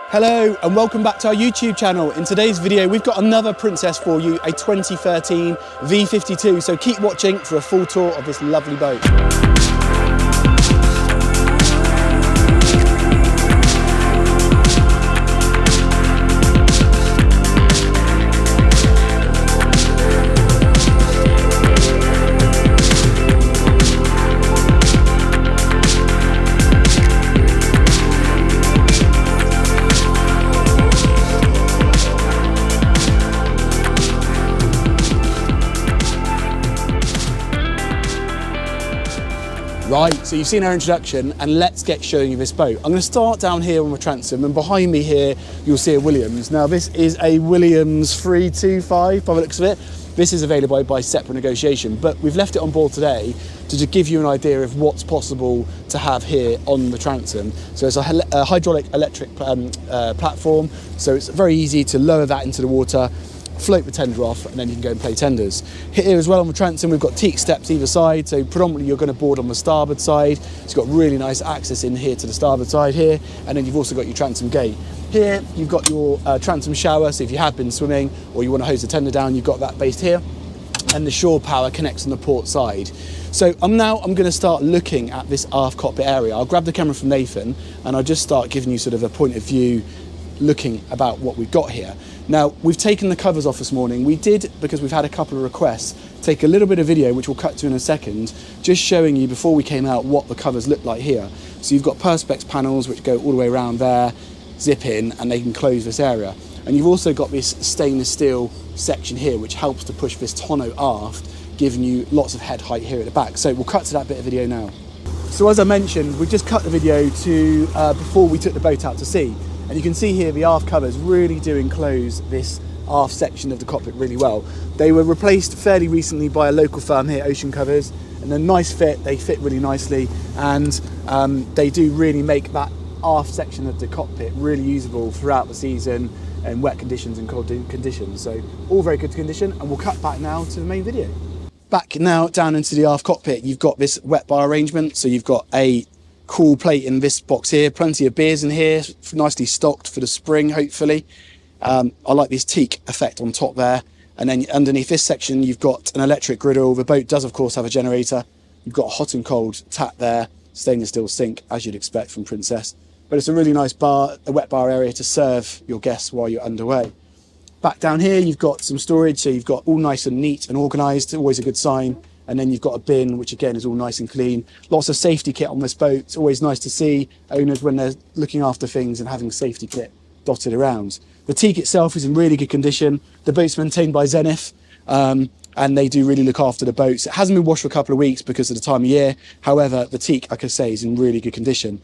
Hello and welcome back to our YouTube channel. In today's video we've got another Princess for you, a 2013 V52, so keep watching for a full tour of this lovely boat. Right, so you've seen our introduction and let's get showing you this boat. I'm going to start down here on the transom, and behind me here you'll see a Williams. Now this is a Williams 325 by the looks of it. This is available by separate negotiation, but we've left it on board today to just give you an idea of what's possible to have here on the transom. So it's a hydraulic electric platform, so it's very easy to lower that into the water, float the tender off, and then you can go and play tenders. Here as well on the transom we've got teak steps either side, so predominantly you're going to board on the starboard side. It's got really nice access in here to the starboard side here, and then you've also got your transom gate. Here you've got your transom shower, so if you have been swimming or you want to hose the tender down, you've got that based here, and the shore power connects on the port side. So I'm going to start looking at this aft cockpit area. I'll grab the camera from Nathan and I'll just start giving you sort of a point of view looking about what we've got here. Now, we've taken the covers off this morning. We did, because we've had a couple of requests, take a little bit of video, which we'll cut to in a second, just showing you before we came out what the covers look like here. So you've got Perspex panels, which go all the way around there, zip in, and they can close this area. And you've also got this stainless steel section here, which helps to push this tonneau aft, giving you lots of head height here at the back. So we'll cut to that bit of video now. So as I mentioned, we just cut the video to before we took the boat out to sea. And you can see here the aft covers really do enclose this aft section of the cockpit really well. They were replaced fairly recently by a local firm here, Ocean Covers, and a nice fit. They fit really nicely, and they do really make that aft section of the cockpit really usable throughout the season in wet conditions and cold conditions. So all very good condition, and we'll cut back now to the main video. Back now down into the aft cockpit, you've got this wet bar arrangement. So you've got a cool plate in this box here, plenty of beers in here, nicely stocked for the spring hopefully. I like this teak effect on top there, and then underneath this section you've got an electric griddle. The boat does of course have a generator. You've got a hot and cold tap there, stainless steel sink as you'd expect from Princess, but it's a really nice bar, a wet bar area to serve your guests while you're underway. Back down here you've got some storage, so you've got all nice and neat and organised, always a good sign. And then you've got a bin, which again is all nice and clean. Lots of safety kit on this boat. It's always nice to see owners when they're looking after things and having safety kit dotted around. The teak itself is in really good condition. The boat's maintained by Zenith, and they do really look after the boats. It hasn't been washed for a couple of weeks because of the time of year. However, the teak, like I say, is in really good condition.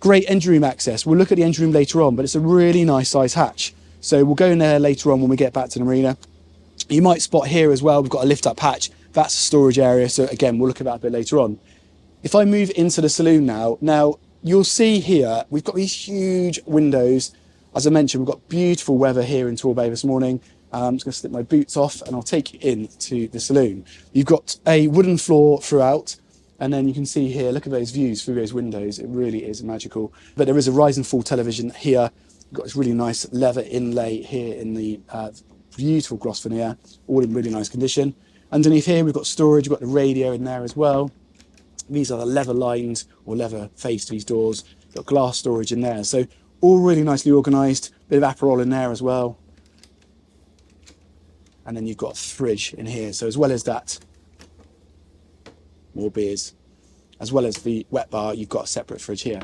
Great engine room access. We'll look at the engine room later on, but it's a really nice size hatch. So we'll go in there later on when we get back to the marina. You might spot here as well, we've got a lift up hatch. That's a storage area, so again, we'll look at that a bit later on. If I move into the saloon now you'll see here, we've got these huge windows. As I mentioned, we've got beautiful weather here in Torbay this morning. I'm just gonna slip my boots off and I'll take you into the saloon. You've got a wooden floor throughout, and then you can see here, look at those views through those windows. It really is magical. But there is a rise and fall television here. You've got this really nice leather inlay here in the beautiful gloss veneer, all in really nice condition. Underneath here we've got storage, we've got the radio in there as well. These are the leather lined or leather faced these doors. You've got glass storage in there, so all really nicely organised. Bit of Aperol in there as well. And then you've got a fridge in here, so as well as that, more beers. As well as the wet bar, you've got a separate fridge here.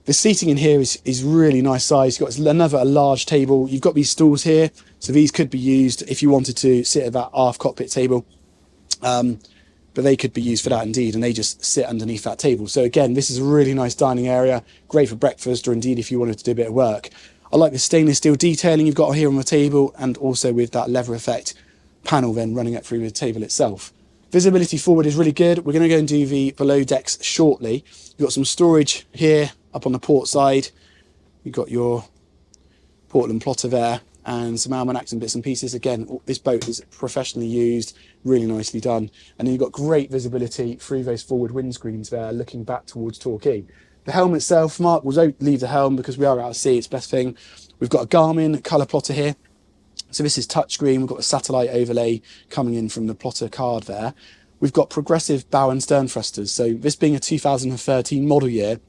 The seating in here is really nice size. You've got a large table. You've got these stools here, so these could be used if you wanted to sit at that aft cockpit table. But they could be used for that indeed, and they just sit underneath that table. So again, this is a really nice dining area, great for breakfast, or indeed if you wanted to do a bit of work. I like the stainless steel detailing you've got here on the table, and also with that leather effect panel then running up through the table itself. Visibility forward is really good. We're going to go and do the below decks shortly. You've got some storage here up on the port side. You've got your Portland plotter there, and some almanacs and bits and pieces. Again, this boat is professionally used, really nicely done. And then you've got great visibility through those forward windscreens there, looking back towards Torquay. The helm itself, Mark, we don't leave the helm because we are out at sea, it's the best thing. We've got a Garmin colour plotter here. So this is touchscreen. We've got a satellite overlay coming in from the plotter card there. We've got progressive bow and stern thrusters. So this being a 2013 model year,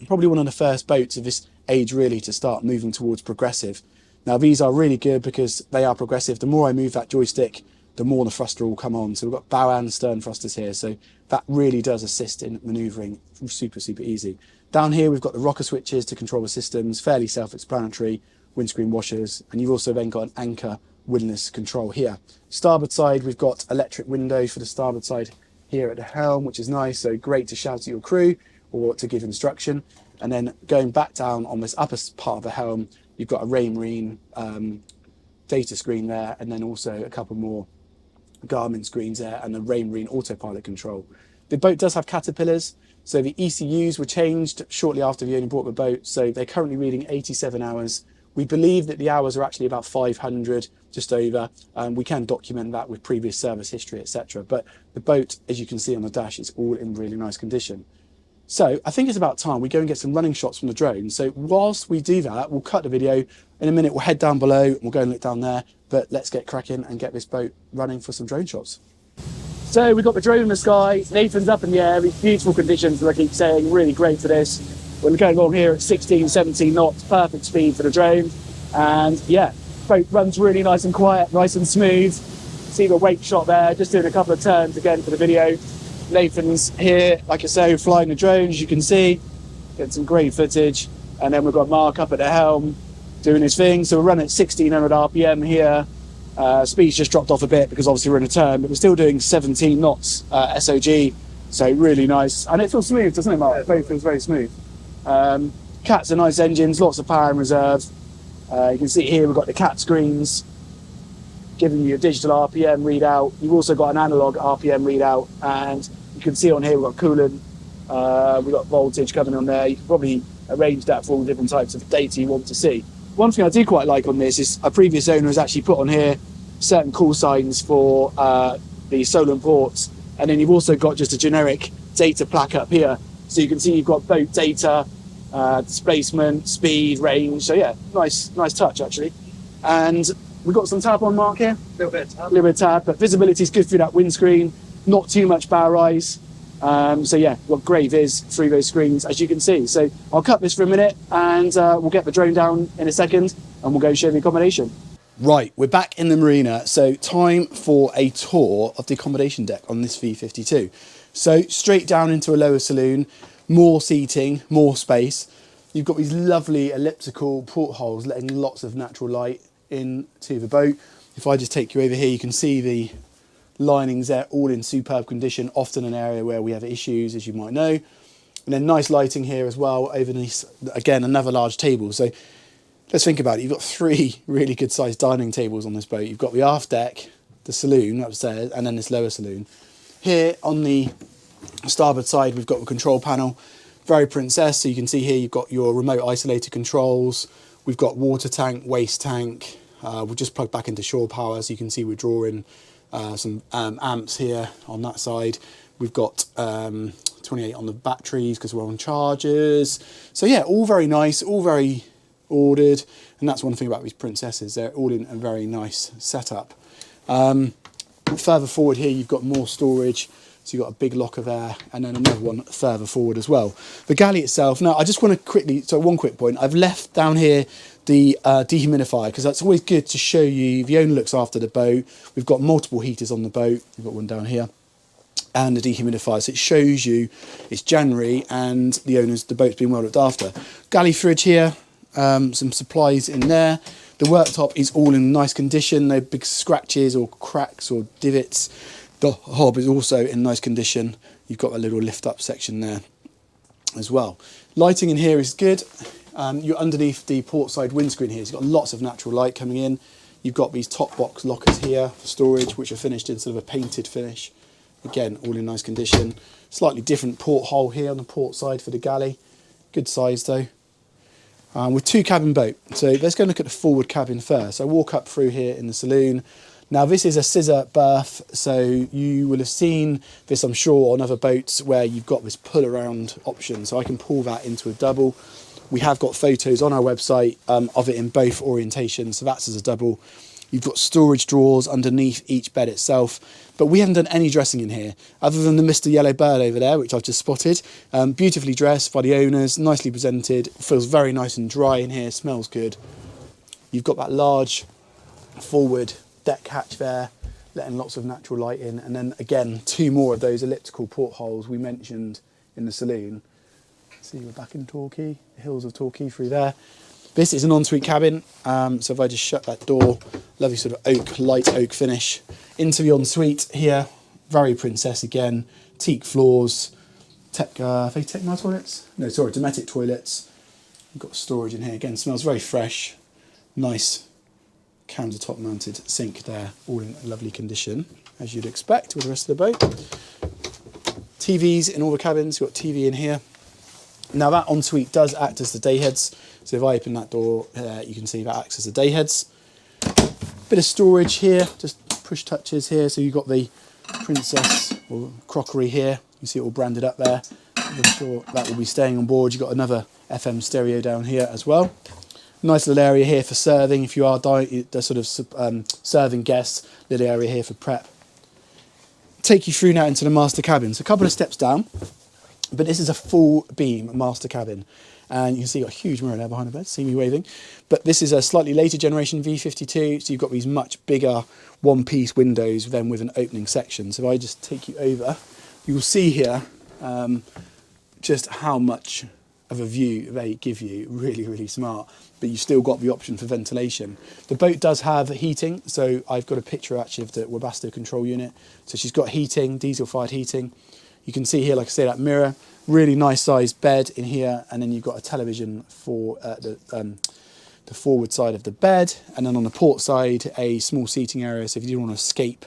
probably one of the first boats of this age really to start moving towards progressive. Now these are really good because they are progressive. The more I move that joystick, the more the thruster will come on. So we've got bow and stern thrusters here. So that really does assist in manoeuvring. Super, super easy. Down here, we've got the rocker switches to control the systems, fairly self-explanatory, windscreen washers, and you've also then got an anchor windlass control here. Starboard side, we've got electric windows for the starboard side here at the helm, which is nice. So great to shout at your crew or to give instruction. And then going back down on this upper part of the helm, you've got a Raymarine data screen there, and then also a couple more Garmin screens there and the Raymarine autopilot control. The boat does have caterpillars, so the ECUs were changed shortly after the owner bought the boat, so they're currently reading 87 hours. We believe that the hours are actually about 500, just over. We can document that with previous service history, etc. But the boat, as you can see on the dash, is all in really nice condition. So I think it's about time we go and get some running shots from the drone. So whilst we do that, we'll cut the video. In a minute, we'll head down below and we'll go and look down there. But let's get cracking and get this boat running for some drone shots. So we've got the drone in the sky, Nathan's up in the air, these beautiful conditions, as I keep saying, really great for this. We're going along here at 16, 17 knots, perfect speed for the drone. And yeah, boat runs really nice and quiet, nice and smooth. See the wake shot there, just doing a couple of turns again for the video. Nathan's here, like I say, flying the drone, as you can see, getting some great footage. And then we've got Mark up at the helm doing his thing. So we're running at 1600 RPM here. Speed's just dropped off a bit because obviously we're in a turn, but we're still doing 17 knots SOG. So really nice. And it feels smooth, doesn't it, Mark? The boat feels very smooth. Cats are nice engines, lots of power in reserve. You can see here we've got the cat screens giving you a digital RPM readout. You've also got an analog RPM readout, and you can see on here we've got coolant, we've got voltage coming on there. You can probably arrange that for all the different types of data you want to see. One thing I do quite like on this is a previous owner has actually put on here certain call signs for the Solent ports, and then you've also got just a generic data plaque up here. So you can see you've got boat data, displacement, speed, range. So yeah, nice touch actually. And we've got some tab on, Mark, here. A little bit of tab, but visibility is good through that windscreen. Not too much bow rise. So yeah, got great viz through those screens, as you can see. So I'll cut this for a minute and we'll get the drone down in a second and we'll go show the accommodation. Right, we're back in the marina. So time for a tour of the accommodation deck on this V52. So straight down into a lower saloon, more seating, more space. You've got these lovely elliptical portholes letting lots of natural light into the boat. If I just take you over here, you can see the linings there, all in superb condition, often an area where we have issues, as you might know. And then nice lighting here as well, over this, again, another large table. So let's think about it. You've got 3 really good sized dining tables on this boat. You've got the aft deck, the saloon upstairs, and then this lower saloon. Here on the starboard side, we've got the control panel, very Princess. So you can see here, you've got your remote isolated controls. We've got water tank, waste tank. We'll just plug back into shore power. So you can see we're drawing some amps here on that side. We've got 28 on the batteries because we're on chargers. So yeah, all very nice, all very ordered. And that's one thing about these Princesses, they're all in a very nice setup. Further forward here, you've got more storage. So you've got a big locker there and then another one further forward as well. The galley itself, now I just want to quickly, so one quick point, I've left down here the dehumidifier because that's always good to show you. The owner looks after the boat. We've got multiple heaters on the boat. We've got one down here and the dehumidifier. So it shows you it's January and the boat's been well looked after. Galley fridge here, some supplies in there. The worktop is all in nice condition, no big scratches or cracks or divots. The hob is also in nice condition. You've got a little lift up section there as well. Lighting in here is good. You're underneath the port side windscreen here. So you've got lots of natural light coming in. You've got these top box lockers here for storage, which are finished in sort of a painted finish. Again, all in nice condition. Slightly different porthole here on the port side for the galley. Good size though. with 2-cabin boat. So let's go look at the forward cabin first. I walk up through here in the saloon. Now this is a scissor berth, so you will have seen this, I'm sure, on other boats where you've got this pull around option, so I can pull that into a double. We have got photos on our website of it in both orientations, so that's as a double. You've got storage drawers underneath each bed itself, but we haven't done any dressing in here, other than the Mr. Yellow Bird over there, which I've just spotted. Beautifully dressed by the owners, nicely presented, feels very nice and dry in here, smells good. You've got that large forward deck hatch there, letting lots of natural light in, and then again 2 more of those elliptical portholes we mentioned in the saloon. See, we're back in Torquay, the hills of Torquay through there. This is an ensuite cabin, so if I just shut that door, lovely sort of oak, light oak finish. Into the ensuite here, very princess again, teak floors, are they Techno toilets? No, sorry, Dometic toilets. You've got storage in here, again, smells very fresh, nice countertop mounted sink there, all in lovely condition, as you'd expect with the rest of the boat. TVs in all the cabins, you've got TV in here. Now that ensuite does act as the day heads, so if I open that door, you can see that acts as the day heads. Bit of storage here, just push touches here, so you've got the Princess or crockery here, you see it all branded up there. I'm sure that will be staying on board. You've got another FM stereo down here as well. Nice little area here for serving, if you are sort of serving guests, little area here for prep. Take you through now into the master cabin. So a couple of steps down, but this is a full beam master cabin. And you can see you've got a huge mirror there behind the bed, see me waving. But this is a slightly later generation V52, so you've got these much bigger one-piece windows then with an opening section. So if I just take you over, you will see here just how much of a view they give you, really, really smart. But you've still got the option for ventilation. The boat does have heating, so I've got a picture actually of the Webasto control unit. So she's got heating, diesel-fired heating. You can see here, like I say, that mirror, really nice sized bed in here, and then you've got a television for the forward side of the bed, and then on the port side, a small seating area, so if you do want to escape,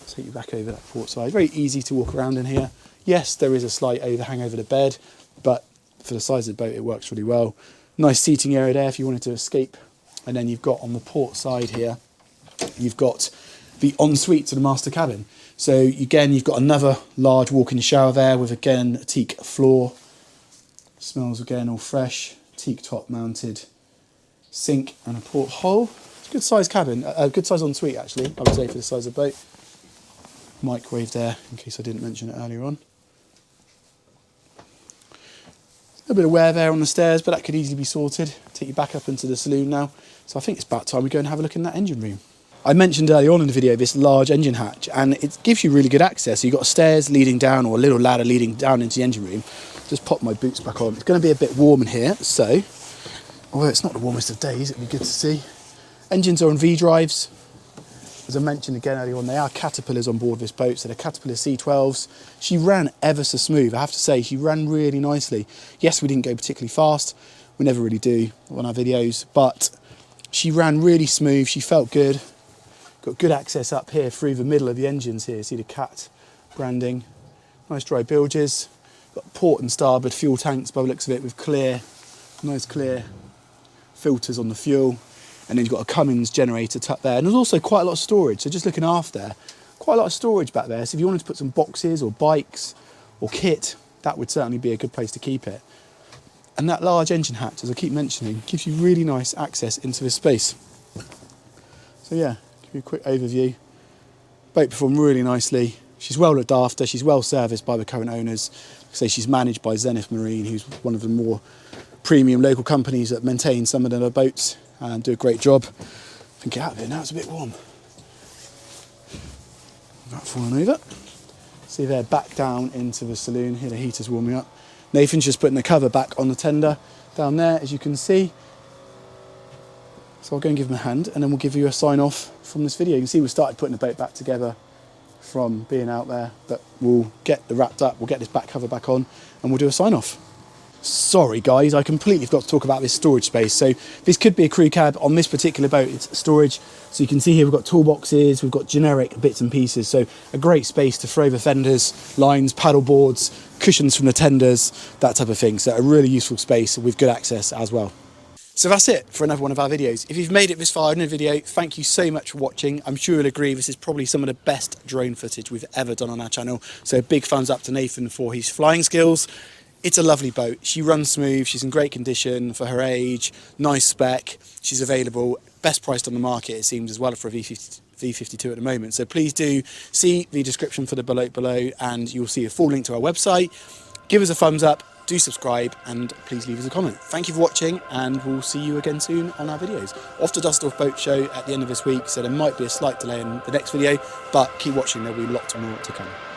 I'll take you back over that port side. Very easy to walk around in here. Yes, there is a slight overhang over the bed, but for the size of the boat, it works really well. Nice seating area there if you wanted to escape. And then you've got on the port side here, you've got the ensuite to the master cabin. So again, you've got another large walk-in shower there with again a teak floor. Smells again all fresh, teak top mounted sink and a porthole. It's a good size cabin, a good size ensuite actually, I would say, for the size of the boat. Microwave there, in case I didn't mention it earlier on. A bit of wear there on the stairs, but that could easily be sorted. Take you back up into the saloon now. So I think it's about time we go and have a look in that engine room. I mentioned earlier on in the video this large engine hatch, and it gives you really good access. So you've got stairs leading down, or a little ladder leading down into the engine room. Just pop my boots back on. It's going to be a bit warm in here, so although it's not the warmest of days, it'll be good to see. Engines are on V drives. As I mentioned again earlier on, they are Caterpillars on board this boat, so they're Caterpillar C12s. She ran ever so smooth, I have to say. She ran really nicely. Yes, we didn't go particularly fast. We never really do on our videos, but she ran really smooth. She felt good. Got good access up here through the middle of the engines here. See the Cat branding. Nice dry bilges. Got port and starboard fuel tanks by the looks of it, with nice clear filters on the fuel. And then you've got a Cummins generator tucked there. And there's also quite a lot of storage. So just looking after, quite a lot of storage back there. So if you wanted to put some boxes or bikes or kit, that would certainly be a good place to keep it. And that large engine hatch, as I keep mentioning, gives you really nice access into this space. So yeah, give you a quick overview. Boat performed really nicely. She's well looked after. She's well serviced by the current owners. Like I say, she's managed by Zenith Marine, who's one of the more premium local companies that maintain some of their boats and do a great job. I think get out of here now, it's a bit warm. That falling over. See there, back down into the saloon. Here the heater's warming up. Nathan's just putting the cover back on the tender down there, as you can see. So I'll go and give him a hand, and then we'll give you a sign off from this video. You can see we started putting the boat back together from being out there, but we'll get the wrapped up, we'll get this back cover back on, and we'll do a sign off. Sorry guys, I completely forgot to talk about this storage space. So this could be a crew cab. On this particular boat, it's storage. So you can see here we've got toolboxes, we've got generic bits and pieces. So a great space to throw the fenders, lines, paddle boards, cushions from the tenders, that type of thing. So a really useful space with good access as well. So that's it for another one of our videos. If you've made it this far in the video, thank you so much for watching. I'm sure you'll agree this is probably some of the best drone footage we've ever done on our channel. So big thumbs up to Nathan for his flying skills. It's a lovely boat. She runs smooth. She's in great condition for her age. Nice spec. She's available. Best priced on the market, it seems, as well for a V52 at the moment. So please do see the description for the below and you'll see a full link to our website. Give us a thumbs up. Do subscribe and please leave us a comment. Thank you for watching and we'll see you again soon on our videos. Off to Dusseldorf Boat Show at the end of this week, so there might be a slight delay in the next video, but keep watching, there'll be lots more to come.